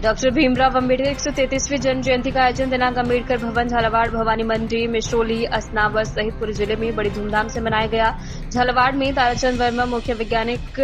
Doctor Bhimrao Ambedkar 133वीं जन्म जयंती का आयोजन दिनांक अम्बेडकर भवन, झालावाड़, भवानी मंडी, मिश्रोली, असनावर सहित पूरे जिले में बड़ी धूमधाम से मनाया गया। झालावाड़ में ताराचंद वर्मा मुख्य वैज्ञानिक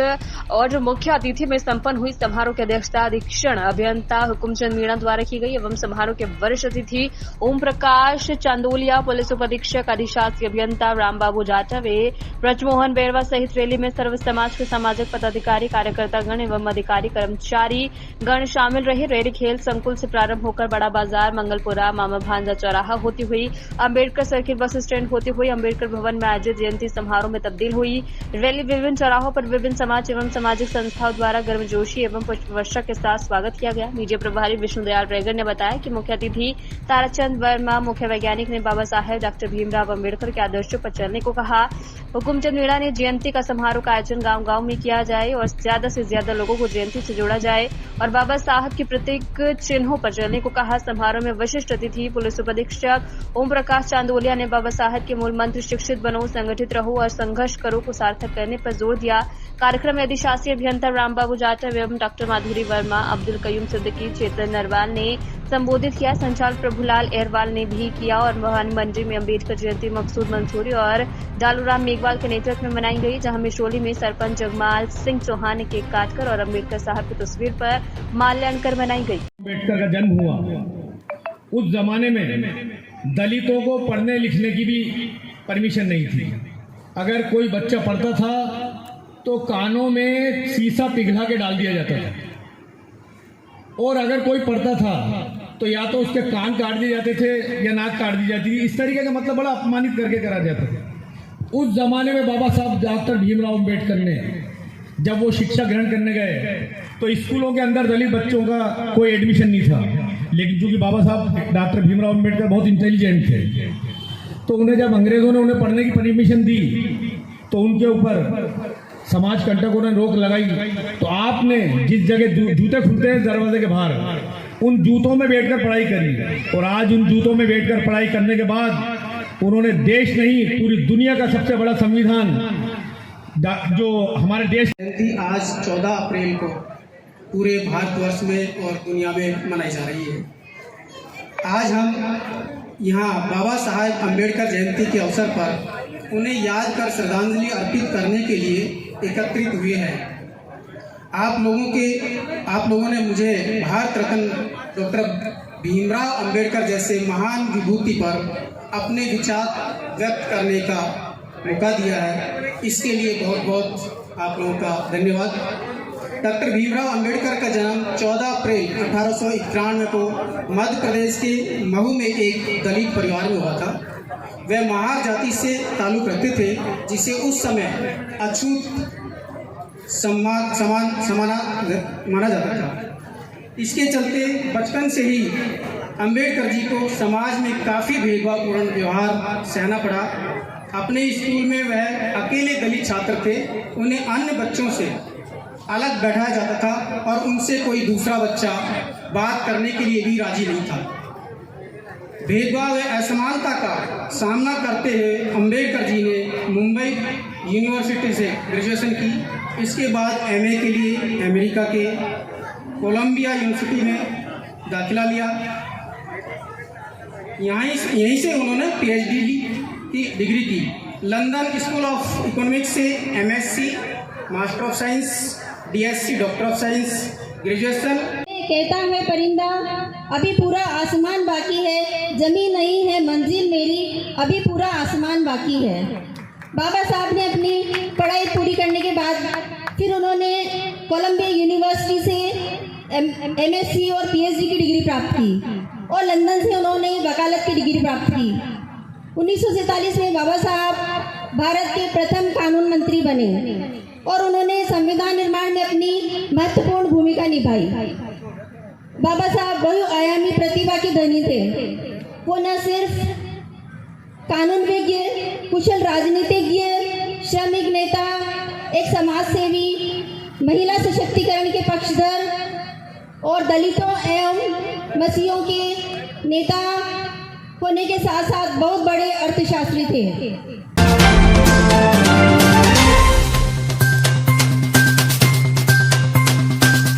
और मुख्य अतिथि में संपन्न हुई समारोह की अध्यक्षता अधीक्षण अभियंता हुकुमचंद मीणा द्वारा की गई एवं समारोह के वरिष्ठ अतिथि ओम प्रकाश चांदोलिया, पुलिस उप अधीक्षक अधिशासी अभियंता रामबाबू जाटवे, ब्रजमोहन बेरवा सहित रैली में सर्व समाज के सामाजिक पदाधिकारी, कार्यकर्तागण एवं अधिकारी कर्मचारी गण शामिल रहे। रैली खेल संकुल से प्रारंभ होकर बड़ा बाजार, मंगलपुरा, मामा भांजा चौराहा होती हुई अम्बेडकर सर्किल बस स्टैंड होती हुई अम्बेडकर भवन में आयोजित जयंती समारोह में तब्दील हुई। रैली विभिन्न चौराहों पर विभिन्न समाज एवं सामाजिक संस्थाओं द्वारा गर्मजोशी एवं पुष्पवर्षा के साथ स्वागत किया गया। मीडिया प्रभारी विष्णुदयाल रेगर ने बताया कि मुख्य अतिथि ताराचंद वर्मा मुख्य वैज्ञानिक ने बाबा साहेब डॉक्टर भीमराव अम्बेडकर के आदर्शों पर चलने को कहा। हुकुमचंद मीणा ने जयंती का समारोह का आयोजन गांव-गांव में किया जाए और ज्यादा से ज्यादा लोगों को जयंती से जोड़ा जाए और बाबा साहब के प्रतीक चिन्हों पर चलने को कहा। समारोह में विशिष्ट अतिथि पुलिस उप अधीक्षक ओम प्रकाश चांदोलिया ने बाबा साहब के मूल मंत्र शिक्षित बनो, संगठित रहो और संघर्ष करो को सार्थक करने पर जोर दिया। कार्यक्रम में अधिशासी अभियंता रामबाबू जाटव एवं डॉक्टर माधुरी वर्मा, अब्दुल कयूम सिद्दीकी, चेतन नरवाल ने संबोधित किया। संचालक प्रभुलाल एरवाल ने भी किया और भवानी मंडी में अम्बेडकर जयंती मकसूद मंसूरी और डालूराम मेघवाल के नेतृत्व में मनाई गई, जहां मिश्रोली में सरपंच जगमाल सिंह चौहान ने केक काटकर और अम्बेडकर साहब की तस्वीर पर माल्यार्पण कर मनाई गई। अम्बेडकर का जन्म हुआ उस जमाने में दलितों को पढ़ने लिखने की भी परमिशन नहीं थी। अगर कोई बच्चा पढ़ता था तो कानों में शीशा पिघला के डाल दिया जाता था और अगर कोई पढ़ता था तो या तो उसके कान काट दिए जाते थे या नाक काट दी जाती थी। इस तरीके का मतलब बड़ा अपमानित करके करा जाता था। उस जमाने में बाबा साहब डॉक्टर भीमराव अम्बेडकर ने जब वो शिक्षा ग्रहण करने गए तो स्कूलों के अंदर दलित बच्चों का कोई एडमिशन नहीं था, लेकिन चूंकि बाबा साहब डॉक्टर भीमराव अम्बेडकर बहुत इंटेलिजेंट थे तो उन्हें जब अंग्रेजों ने उन्हें पढ़ने की परमिशन दी तो उनके ऊपर समाज कंटकों ने रोक लगाई। तो आपने जिस जगह जूते खुलते हैं दरवाजे के बाहर, उन जूतों में बैठकर पढ़ाई करी और आज उन जूतों में बैठकर पढ़ाई करने के बाद उन्होंने देश नहीं पूरी दुनिया का सबसे बड़ा संविधान जो हमारे देश आज 14 अप्रैल को पूरे भारतवर्ष में और दुनिया में मनाई जा रही है। आज हम यहाँ बाबा साहेब अम्बेडकर जयंती के अवसर पर उन्हें याद कर श्रद्धांजलि अर्पित करने के लिए एकत्रित हुए हैं। आप लोगों ने मुझे भारत रत्न डॉक्टर भीमराव अम्बेडकर जैसे महान विभूति पर अपने विचार व्यक्त करने का मौका दिया है। इसके लिए बहुत बहुत आप लोगों का धन्यवाद। डॉक्टर भीमराव अम्बेडकर का जन्म 14 अप्रैल 1891 को मध्य प्रदेश के महू में एक दलित परिवार में हुआ था। वह महार जाति से ताल्लुक़ रखते थे, जिसे उस समय अछूत समाना माना जाता था। इसके चलते बचपन से ही अम्बेडकर जी को समाज में काफ़ी भेदभावपूर्ण व्यवहार सहना पड़ा। अपने स्कूल में वह अकेले दलित छात्र थे। उन्हें अन्य बच्चों से अलग बैठाया जाता था और उनसे कोई दूसरा बच्चा बात करने के लिए भी राजी नहीं था। भेदभाव व असमानता का सामना करते हुए अम्बेडकर जी ने मुंबई यूनिवर्सिटी से ग्रेजुएशन की। इसके बाद एमए के लिए अमेरिका के कोलंबिया यूनिवर्सिटी में दाखिला लिया। यहीं से उन्होंने पीएचडी की डिग्री की। लंदन स्कूल ऑफ इकोनॉमिक्स से MSc, master of science, DSC, doctor of science, graduation. कहता है परिंदा अभी पूरा आसमान बाकी है, जमीन नहीं है मंजिल मेरी, अभी पूरा आसमान बाकी है। बाबा साहब ने अपनी पढ़ाई पूरी करने के बाद फिर उन्होंने कोलंबिया यूनिवर्सिटी से एमएससी और पीएचडी की डिग्री प्राप्त की और लंदन से उन्होंने वकालत की डिग्री प्राप्त की। 1947 में बाबा साहब भारत के प्रथम कानून मंत्री बने और उन्होंने संविधान निर्माण में अपनी महत्वपूर्ण भूमिका निभाई। बाबा साहब बहुआयामी प्रतिभा के धनी थे। वो न सिर्फ कानूनविज्ञ, कुशल राजनीतिज्ञ, श्रमिक नेता, एक समाज सेवी, महिला सशक्तिकरण के पक्षधर और दलितों एवं मसीहों के नेता होने के साथ साथ बहुत बड़े अर्थशास्त्री थे।